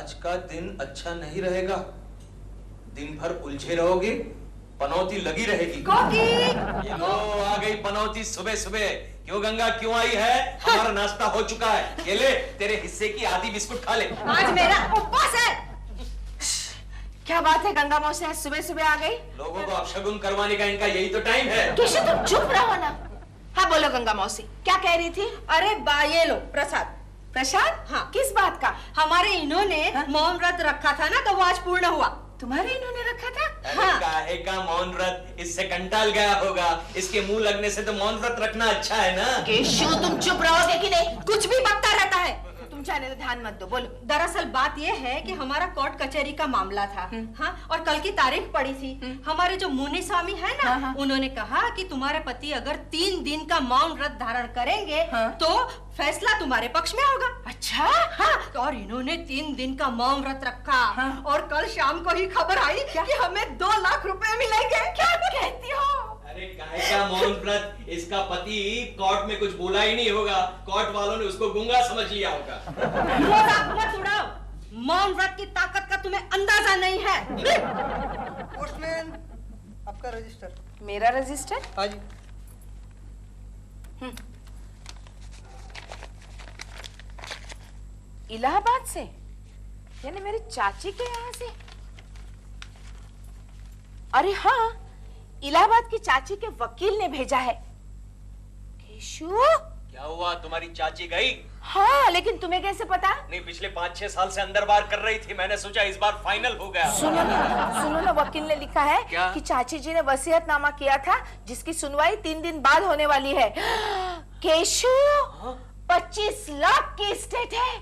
आज का दिन अच्छा नहीं रहेगा। दिन भर उलझे रहोगे, पनौती लगी रहेगी। ये लो आ गई पनौती सुबह सुबह। क्यों गंगा, क्यों आई है? हमारा नाश्ता हो चुका है। ये ले, तेरे हिस्से की आधी बिस्कुट खा ले। आज मेरा उपवास है। क्या बात है गंगा मौसी, आज सुबह सुबह आ गई? लोगों को अपशगुन करवाने का इनका यही तो टाइम है। केशु तुम चुप रहो ना। हाँ बोलो गंगा मौसी, क्या कह रही थी? अरे ये लो प्रसाद। प्रसाद? हाँ। किस बात का? हमारे इन्होंने मौन व्रत रखा था ना, तो वो आज पूर्ण हुआ। तुम्हारे इन्होंने रखा था? हाँ। काहे का मौन व्रत, इससे कंटाल गया होगा। इसके मुंह लगने से तो मौन व्रत रखना अच्छा है ना। केशु तुम चुप रहोगे कि नहीं? कुछ भी बकता रहता है। तुम जाने दो, ध्यान मत दो, बोलो। दरअसल बात ये है कि हमारा कोर्ट कचहरी का मामला था। हाँ, और कल की तारीख पड़ी थी। हमारे जो मुनि स्वामी है ना, हाँ। उन्होंने कहा कि तुम्हारे पति अगर 3 दिन का मौन व्रत धारण करेंगे तो फैसला तुम्हारे पक्ष में होगा। अच्छा? हाँ, और इन्होंने 3 दिन का मौन व्रत रखा। और कल शाम को ही खबर आई कि हमें 2 लाख रुपए मिलेंगे। क्या कहती हो? अरे काहे का मौन व्रत, इसका पति कोर्ट में कुछ बोला ही नहीं होगा। कोर्ट वालों ने उसको गूंगा समझ लिया होगा। मजाक मत उड़ाओ, मौन व्रत की ताकत का तुम्हें अंदाजा नहीं है। पोस्टमैन, आपका रजिस्टर। मेरा रजिस्टर? हाँ जी। इलाहाबाद से, यानी मेरी चाची के यहाँ से? अरे हाँ, इलाहाबाद की चाची के वकील ने भेजा है। केशु? क्या हुआ, तुम्हारी चाची गई? हाँ, लेकिन तुम्हें कैसे पता? नहीं, पिछले 5-6 साल से अंदर बाहर कर रही थी। मैंने सोचा इस बार फाइनल हो गया। सुनो ना, वकील ने लिखा है क्या? कि चाची जी ने वसीयतनामा किया था, जिसकी सुनवाई 3 दिन बाद होने वाली है। केशु, 25 लाख की एस्टेट है।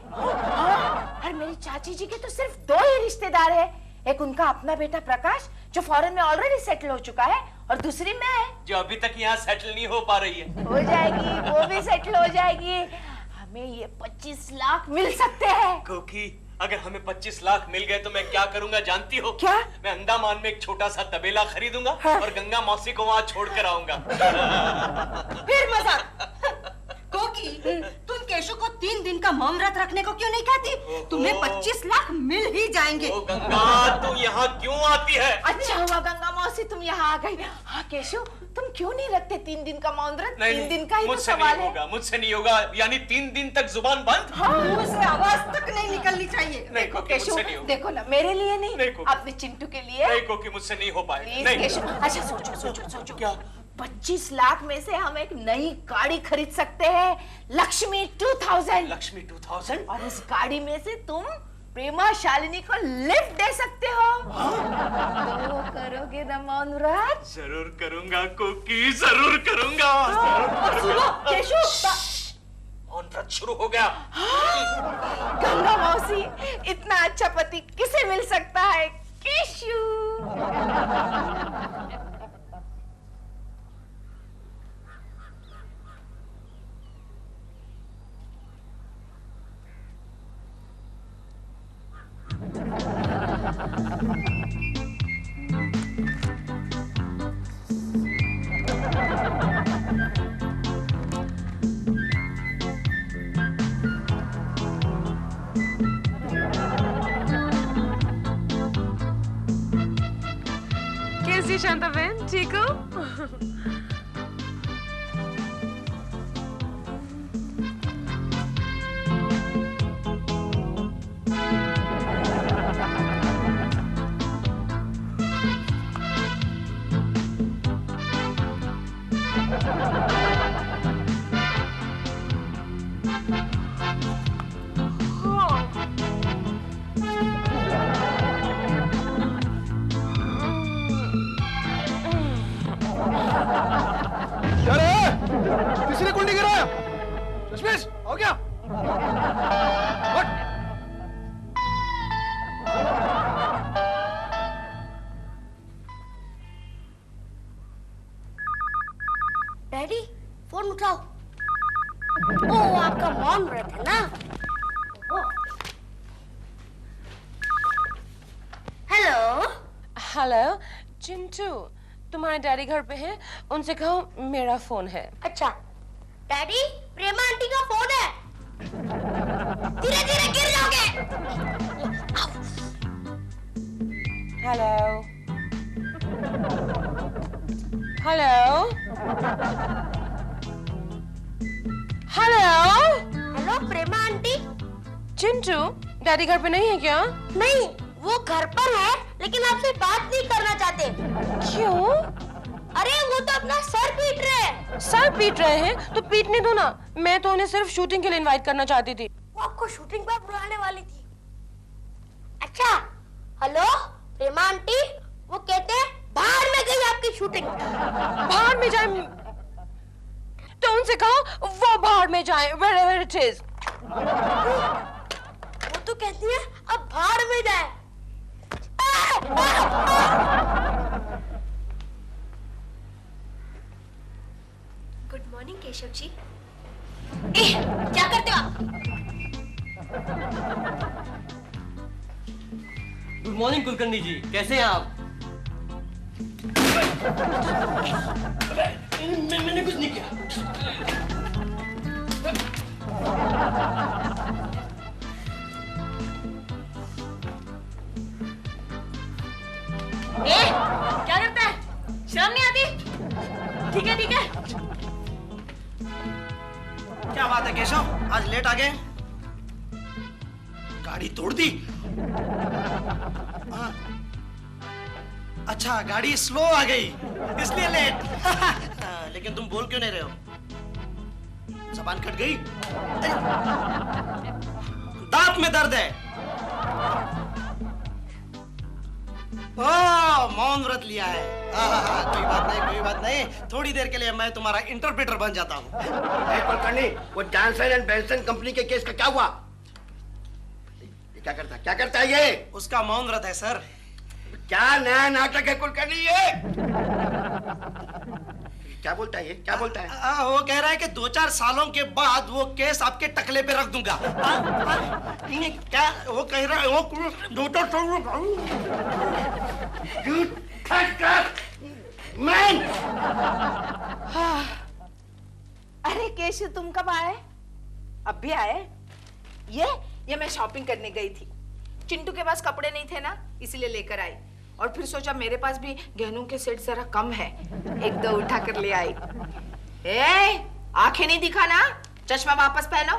और मेरी चाची जी के तो सिर्फ 2 ही रिश्तेदार है। एक उनका अपना बेटा प्रकाश, जो फॉरेन में ऑलरेडी सेटल हो चुका है, और दूसरी मैं, जो अभी तक यहाँ सेटल नहीं हो पा रही है। हो जाएगी, वो भी सेटल हो जाएगी। हमें ये 25 लाख मिल सकते हैं। क्योंकि अगर हमें 25 लाख मिल गए तो मैं क्या करूंगा जानती हो? क्या? मैं अंडमान में एक छोटा सा तबेला खरीदूंगा और गंगा मौसी को वहाँ छोड़ कर आऊंगा। फिर मजाक। कोकी, तुम केशु को 3 दिन का मौन व्रत रखने को क्यों नहीं कहती? तुम्हें 25 लाख मिल ही जाएंगे। ओ गंगा, तू यहाँ क्यों आती है? अच्छा हुआ गंगा मौसी तुम यहाँ आ गई। हाँ केशु, तुम क्यों नहीं रखते 3 दिन का मौन व्रत? 3 दिन का ही तो सवाल है। मुझसे नहीं होगा। यानी 3 दिन तक जुबान बंद? हाँ, मुंह से आवाज तक नहीं निकलनी चाहिए। नहीं कोकी, केशु, मुझसे नहीं होगा। देखो ना, मेरे लिए नहीं, नहीं कोकी। अपने चिंटू के लिए। नहीं कोकी, मुझसे नहीं हो पाएगा। प्लीज नहीं केशु, अच्छा सोचो सोचो सोचो। क्या? 25 लाख में से हम एक नई गाड़ी खरीद सकते हैं, लक्ष्मी 2000। लक्ष्मी 2000? और इस गाड़ी में से तुम प्रेमा शालिनी को लिफ्ट दे सकते हो। तो करोगे ना मौन व्रत? जरूर करूंगा कोकी, जरूर करूंगा। सुनो केशु, मौन व्रत शुरू हो गया। गंगा मौसी, इतना अच्छा पति किसे मिल सकता है? केशु। कैसी शांता बहन, ठीक हो? क्या रे? किसी ने कुंडी गिराया? दशमेश, हो गया? डैडी, फोन उठाओ। ओ, आपका मौन व्रत है ना? हेलो। हेलो चिंटू, तुम्हारे डैडी घर पे हैं, उनसे कहो मेरा फोन है। अच्छा, डैडी, प्रेमा आंटी का फोन है। धीरे धीरे गिर जाओगे। हेलो हेलो हेलो हेलो प्रेमा आंटी। चिंटू, डैडी घर पे नहीं है क्या? नहीं, वो घर पर है लेकिन आपसे बात नहीं करना चाहते। क्यों? अरे वो तो अपना सर पीट रहे हैं। सर पीट रहे हैं तो पीटने दो ना। मैं तो उन्हें सिर्फ शूटिंग के लिए इनवाइट करना चाहती थी। वो आपको शूटिंग पर बुलाने वाली थी। अच्छा, हेलो प्रेमा आंटी, वो कहते हैं बाहर में गई आपकी शूटिंग। बाहर में जाए तो उनसे कहो वो बाहर में जाए, wherever it is। वो तो कहती है अब बाहर में जाए। Good morning Keshav ji. क्या करते हो आप? गुड मॉर्निंग कुलकर्णी जी, कैसे हैं आप? मैंने कुछ नहीं किया। क्या करता है? शर्म नहीं आती? ठीक है ठीक है। क्या बात है केशव, आज लेट आ गए? गाड़ी तोड़ दी? हाँ। अच्छा, गाड़ी स्लो आ गई इसलिए लेट। लेकिन तुम बोल क्यों नहीं रहे हो? जबान कट गई? दांत में दर्द है? मौन व्रत लिया है। कोई बात नहीं, कोई बात नहीं। थोड़ी देर के लिए मैं तुम्हारा इंटरप्रेटर बन जाता हूँ। कुलकर्णी, वो जॉनसन एंड बेंसन कंपनी के केस का क्या हुआ? ये क्या करता है ये? उसका मौन व्रत है सर। क्या नया नाटक है कुलकर्णी ये? क्या बोलता है ये? क्या बोलता है? वो कह रहा है कि 2-4 सालों के बाद वो केस आपके टकले पे रख दूंगा। क्या वो कह रहा है? वो 2-4 सालों अरे केशव, तुम कब आए? अब भी आए? ये मैं शॉपिंग करने गई थी। चिंटू के पास कपड़े नहीं थे ना, इसलिए लेकर आई। और फिर सोचा मेरे पास भी गहनों के सेट जरा कम है, एक दो उठा कर ले आई। आंखें नहीं दिखाना, चश्मा वापस पहनो।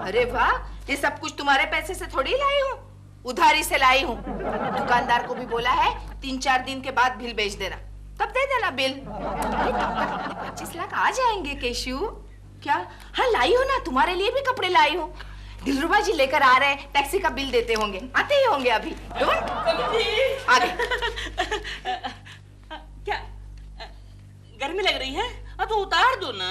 अरे वाह, ये सब कुछ तुम्हारे पैसे से थोड़ी लाई हूँ, उधारी से लाई हूँ। दुकानदार को भी बोला है 3-4 दिन के बाद बिल भेज देना, तब दे देना बिल। अरे तब तक अपने 25 लाख आ जाएंगे केशु। क्या? हाँ लाई हो ना, तुम्हारे लिए भी कपड़े लाई हूँ। दिलरुबा जी लेकर आ रहे हैं, टैक्सी का बिल देते होंगे, आते ही होंगे अभी। आगे। क्या गर्मी लग रही है? तो उतार दो ना,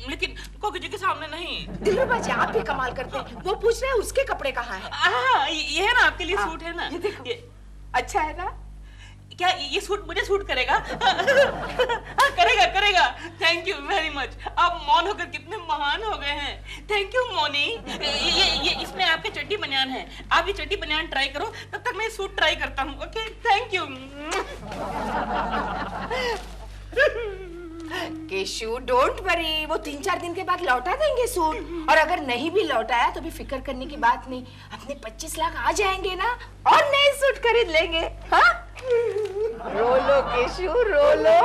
लेकिन कोकी जी के सामने नहीं। दिलरुबा जी आप भी कमाल करते हैं। वो पूछ रहे हैं उसके कपड़े कहाँ हैं? ये है ना, आपके लिए सूट है ना। ये देखो, अच्छा है ना? क्या ये सूट मुझे सूट करेगा? करेगा। Thank you very much. आप मौन होकर कितने महान हो गए हैं। Thank you Mouni. ये इसमें आपके चड्डी बनियान है। आप ये चड्डी बनियान ट्राई करो, तब तक मैं सूट ट्राई करता हूँ। Okay, thank you. Keshu don't worry, वो 3-4 दिन के बाद लौटा देंगे सूट। और अगर नहीं भी लौटाया तो भी फिक्र करने की बात नहीं, अपने 25 लाख आ जाएंगे ना, और नए सूट खरीद लेंगे। हाँ? रो लो केशु, रो लो,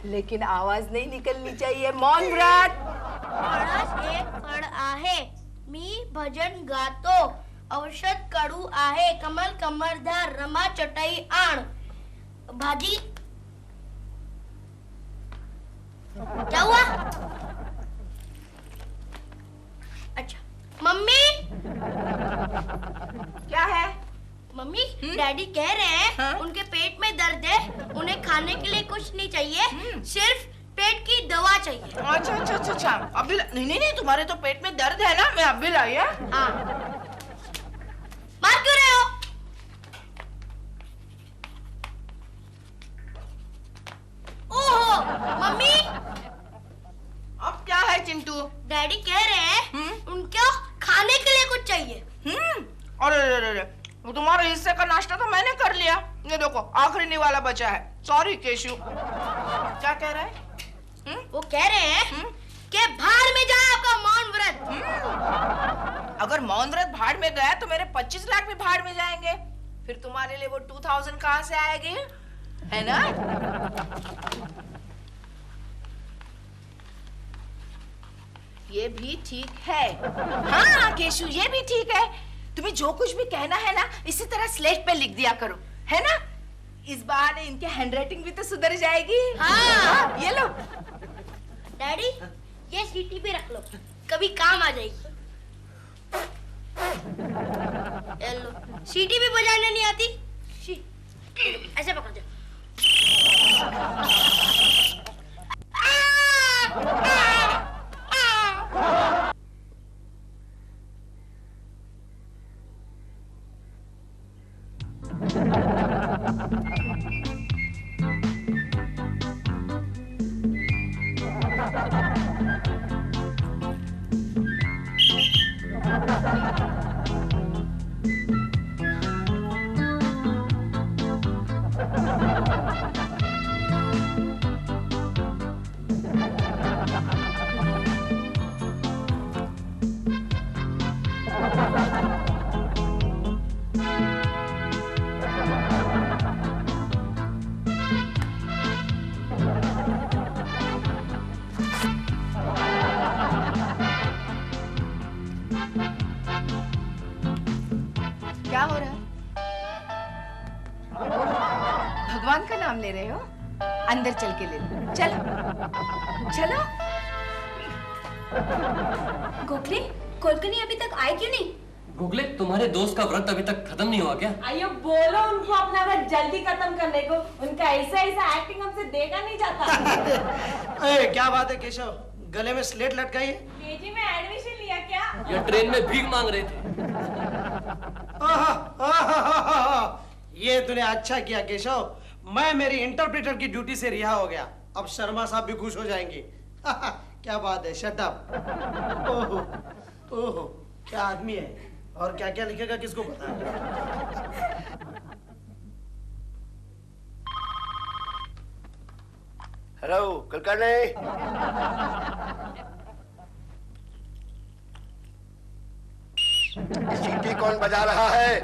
लेकिन आवाज नहीं निकलनी चाहिए। मौन व्रत। एक फळ आहे, मी भजन गातो, औषध कडू आहे, कमल कमरधार, रमा चटई आण, भाजी। क्या हुआ? अच्छा मम्मी। क्या है? मम्मी, डैडी कह रहे हैं उनके पेट में दर्द है, उन्हें खाने के लिए कुछ नहीं चाहिए, सिर्फ पेट की दवा चाहिए। अच्छा। अभी नहीं, तुम्हारे तो पेट में दर्द है ना, मैं अभी लाई है। हाँ। मार क्यों रहे हो? ओहो मम्मी। अब क्या है चिंटू? डैडी कह रहे हैं उनको खाने के लिए कुछ चाहिए। अरे वो तुम्हारे हिस्से का नाश्ता तो मैंने कर लिया, ये देखो आखिरी निवाला बचा है। सॉरी केशु। क्या कह रहे हैं? वो कह रहे हैं कि बाहर में जाए आपका मौन व्रत। अगर मौन व्रत भाड़ में गया तो मेरे 25 लाख भी भाड़ में जाएंगे। फिर तुम्हारे लिए वो 2000 कहाँ से आएगी, है ना? ये भी ठीक है। हाँ केशु, ये भी ठीक है। तुम्हें जो कुछ भी कहना है ना, इसी तरह स्लेट पे लिख दिया करो, है ना? इस बार इनके हैंडराइटिंग भी तो सुधर जाएगी। हाँ। ये लो। डैडी, ये सीटी पे रख लो, कभी काम आ जाएगी। ये लो, सीटी भी बजाने नहीं आती। ऐसे पकड़ दो। क्या हो रहा है? भगवान का नाम ले रहे हो? अंदर चल के ले लो। चलो चलो। गोखले, कोलकनी अभी तक आए क्यों नहीं? गोखले, तुम्हारे दोस्त का व्रत अभी तक खत्म नहीं हुआ क्या? आइयो बोलो उनको अपना व्रत जल्दी खत्म करने को। उनका ऐसा एक्टिंग हमसे देखा नहीं जाता। क्या बात है केशव, गले में स्लेट लटकाई है? केजी में एडमिशन लिया क्या? या ट्रेन में भीख मांग रहे थे? ये तूने अच्छा किया केशव, मैं मेरी इंटरप्रेटर की ड्यूटी से रिहा हो गया। अब शर्मा साहब भी खुश हो जाएंगे। क्या बात है, शट अप। ओहो ओहो, क्या आदमी है, और क्या क्या लिखेगा किसको पता है। हेलो कुलकर्णी, सीटी कौन बजा रहा है?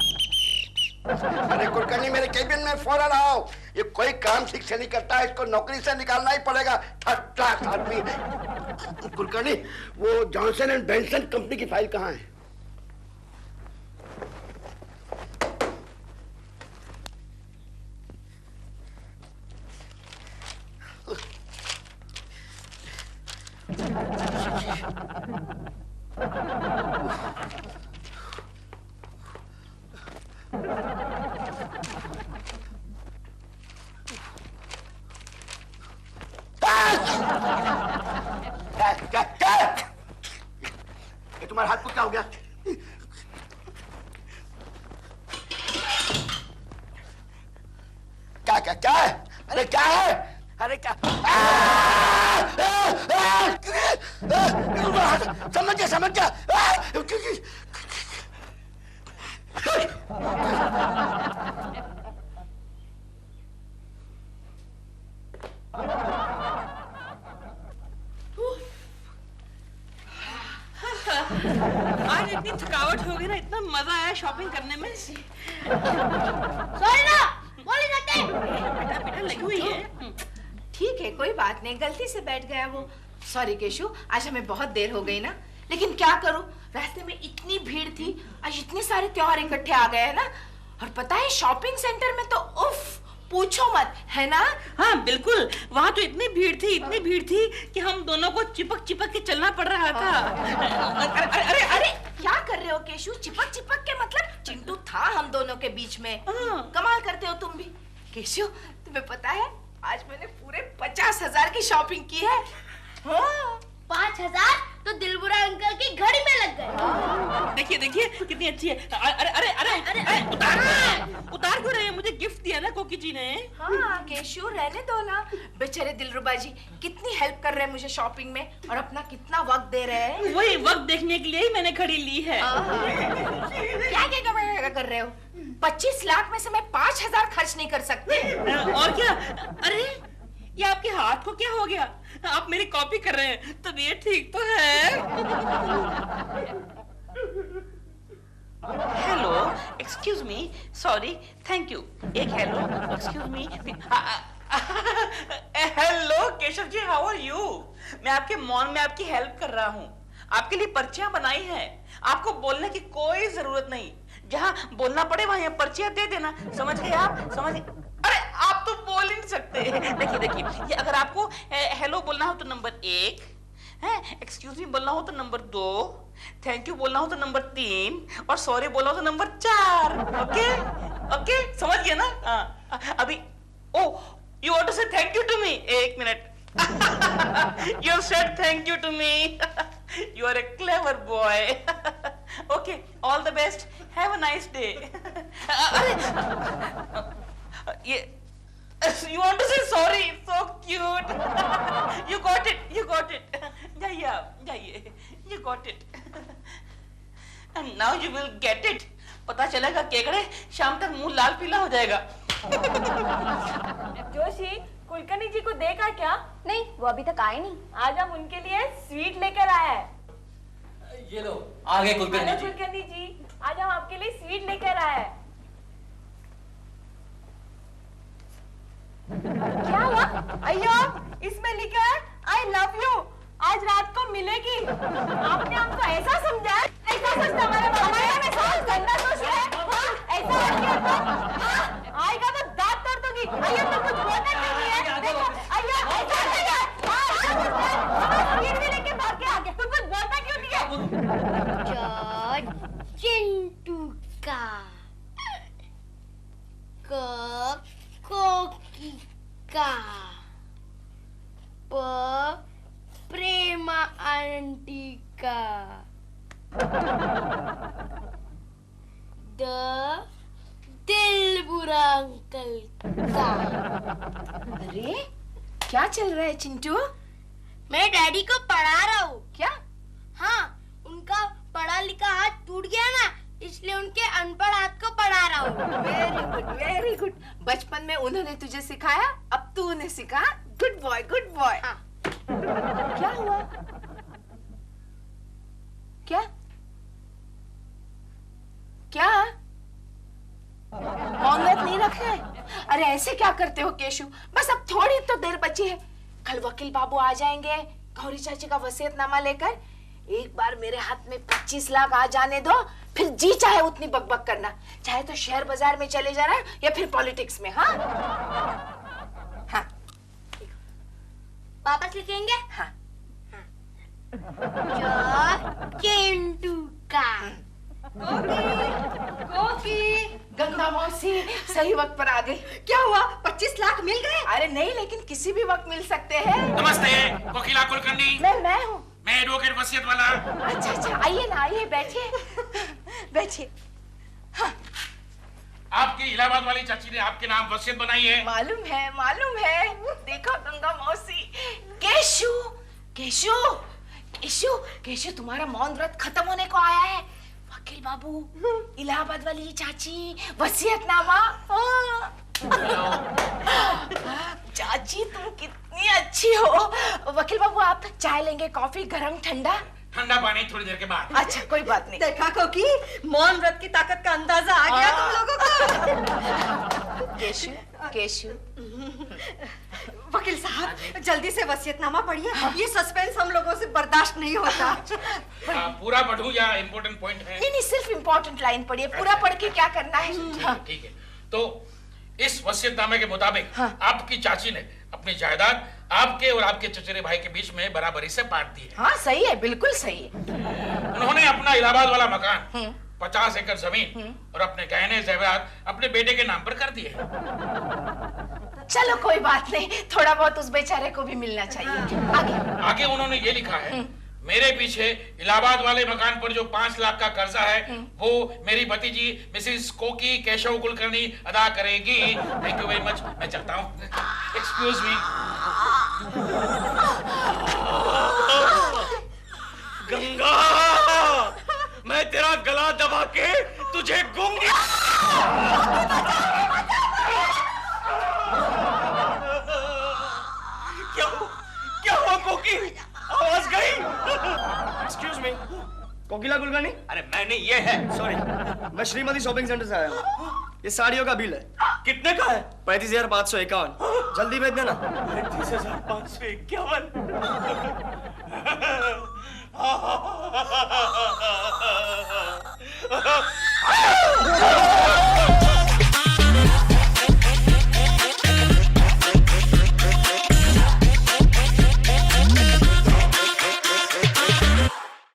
अरे कुलकर्णी, मेरे केबिन में फौरन आओ। ये कोई काम ठीक से नहीं करता है, इसको नौकरी से निकालना ही पड़ेगा। थर्ड क्लास आदमी। कुलकर्णी, वो जॉनसन एंड बेंसन कंपनी की फाइल कहाँ है? ये तुम्हारे हाथ को क्या हो गया? क्या क्या क्या है? अरे क्या है? अरे क्या? समझ गया समझ गया। आज इतनी थकावट हो गई ना, इतना मजा आया शॉपिंग करने में। सॉरी ना, बोल ही सकते। बेटा बेटा लगी हुई है। ठीक है, कोई बात नहीं, गलती से बैठ गया वो। सॉरी केशु, आज हमें बहुत देर हो गई ना, लेकिन क्या करूं, रास्ते में इतनी भीड़ थी। आज इतने सारे त्योहार इकट्ठे आ गए हैं ना, और पता है शॉपिंग सेंटर में तो उफ पूछो मत, है ना? हाँ बिल्कुल, वहाँ तो इतनी भीड़ थी कि हम दोनों को चिपक चिपक के चलना पड़ रहा था। अरे अरे क्या कर रहे हो केशु? चिपक चिपक के मतलब चिंटू था हम दोनों के बीच में। कमाल करते हो तुम भी। केशु, तुम्हें पता है आज मैंने पूरे 50,000 की शॉपिंग की है। हाँ। 5,000 तो दिलबुरा अंकल की घड़ी में लग गए। देखिए देखिए कितनी अच्छी है। अरे अरे अरे अरे उतार क्यों रहे हैं? मुझे गिफ्ट दिया ना कोकी जी ने। हाँ केशु, रहने दो ना। बेचारे दिलरुबा जी कितनी हेल्प कर रहे हैं मुझे शॉपिंग में, और अपना कितना वक्त दे रहे हैं। वही वक्त देखने के लिए ही मैंने घड़ी ली है। क्या क्या कर रहे हो? 25 लाख में से मैं 5,000 खर्च नहीं कर सकते। और क्या? अरे ये आपके हाथ को क्या हो गया? आप मेरी कॉपी कर रहे हैं, तबीयत ठीक तो है? Hello, excuse me, sorry, thank you. एक hello, excuse me. Hello Keshav ji, how are you? मैं आपके मॉल में आपकी हेल्प कर रहा हूँ। आपके लिए पर्चियां बनाई हैं। आपको बोलने की कोई जरूरत नहीं। जहाँ बोलना पड़े वहां पर्चियां दे देना। समझ गए आप? समझ? अरे आप तो बोल ही नहीं सकते। देखिए देखिए, ये अगर आपको हेलो बोलना हो तो नंबर 1 है, एक्सक्यूज मी बोलना हो तो नंबर 2, थैंक यू बोलना हो तो नंबर 3 और सॉरी बोलना हो तो नंबर 4। ओके ओके, समझ गए ना? अभी ओ यू वांट टू से थैंक यू टू मी? एक minute. You said thank you to me. You are a clever boy. Okay, all the best. Have a nice day. ये you want to say sorry? So cute. You got it. You got it. जाइए आप, जाइए. You got it. And now you will get it. पता चलेगा केकड़े, शाम तक मुंह लाल पीला हो जाएगा. जोशी, कुलकर्णी जी को देखा क्या? नहीं, वो अभी तक आए नहीं। आज हम उनके लिए स्वीट लेकर आए हैं। ये लो, आ गए कुलकर्णी जी। कुलकर्णी जी, आज हम आपके लिए स्वीट लेकर आए हैं। क्या हुआ? अयो, इसमें लिखा है आई लव यू, आज रात को मिलेगी। आपने हमको ऐसा समझा? ऐसा सोचता हमारे में बहुत गंदा सोच है। ऐसा किया तो आएगा तो दांत तोड़ दूंगी। अयो तो कुछ बोलना नहीं है। देखो, अयो ऐसा स्वीट भी लेके भाग के आ गया। तुम कुछ बोलना क्यों नहीं है? जॉर्ज चिंटू का कोकी का प्रेमा आंटी का दिलबुरा अंकल का। अरे क्या चल रहा है चिंटू? मैं डैडी को पढ़ा रहा हूँ। क्या? हाँ, उनका पढ़ा लिखा हाथ टूट गया ना, इसलिए उनके अनपढ़ हाथ को पढ़ा रहा हूँ। Very good, very good. बचपन में उन्होंने तुझे सिखाया, अब तू उन्हें सिखा। Good boy, good boy. हाँ। क्या हुआ? क्या क्या मौनव्रत नहीं रखना है? अरे ऐसे क्या करते हो केशु? बस अब थोड़ी तो देर बची है। कल वकील बाबू आ जाएंगे गौरी चाची का वसीयतनामा लेकर। एक बार मेरे हाथ में 25 लाख आ जाने दो, फिर जी चाहे उतनी बकबक करना, चाहे तो शेयर बाजार में चले जाना या फिर पॉलिटिक्स में। हाँ हाँ, वापस लिखेंगे? हाँ। चिंटू का कोकी, गंगा मौसी सही वक्त पर आ गई। क्या हुआ? 25 लाख मिल गए? अरे नहीं, लेकिन किसी भी वक्त मिल सकते हैं। नमस्ते, वकीला कुलकर्णी। मैं हूँ। मैं एडवोकेट वसीयत वाला। अच्छा अच्छा, आइए ना, आइए, बैठिए बैठिए। हाँ। आपकी इलाहाबाद वाली चाची ने आपके नाम वसीयत बनाई है। मालूम है, मालूम है। देखो गंगा मौसी। केशु केशु केशु केशु, तुम्हारा मौन व्रत खत्म होने को आया है। वकील बाबू, इलाहाबाद वाली चाची, वसीयतनामा। चाची तुम कितनी अच्छी हो। वकील बाबू, आप चाय लेंगे, कॉफी, गरम, ठंडा? ठंडा पानी थोड़ी देर के बाद। अच्छा, कोई बात नहीं। देखा कोकी, मौन व्रत की ताकत का अंदाजा आ गया तुम लोगों को। केशु केशु, वकील साहब, जल्दी से वसीयतनामा पढ़िए। ये सस्पेंस हम लोगों से बर्दाश्त नहीं होता। पूरा पढ़ूं या इम्पोर्टेंट पॉइंट है? नहीं, सिर्फ इम्पोर्टेंट लाइन पढ़िए। पूरा पढ़ के क्या करना है? ठीक है। तो इस वसीयतनामे के मुताबिक आपकी चाची ने अपनी जायदाद आपके और आपके चचेरे भाई के बीच में बराबरी से बांट दी है। हाँ, सही है, बिल्कुल सही है। उन्होंने अपना इलाहाबाद वाला मकान, 50 एकड़ जमीन और अपने गहने जेवरात अपने बेटे के नाम पर कर दिए। चलो कोई बात नहीं, थोड़ा बहुत उस बेचारे को भी मिलना चाहिए। आगे उन्होंने ये लिखा है, मेरे पीछे इलाहाबाद वाले मकान पर जो 5 लाख का कर्जा है वो मेरी भतीजी मिसेस कोकी केशव कुलकर्णी अदा करेगी। Thank you very much. मैं चलता हूँ। Excuse me. गंगा, मैं तेरा गला दबा के तुझे गूंगी। क्या हुआ कोकी? आवाज गई? Excuse me. कोकिला कुलकर्णी? अरे मैंने ये है। सॉरी, मैं श्रीमती शॉपिंग सेंटर से आया हूँ। ये साड़ियों का बिल है। कितने का है? 35,551। जल्दी भेज देना। 35,551।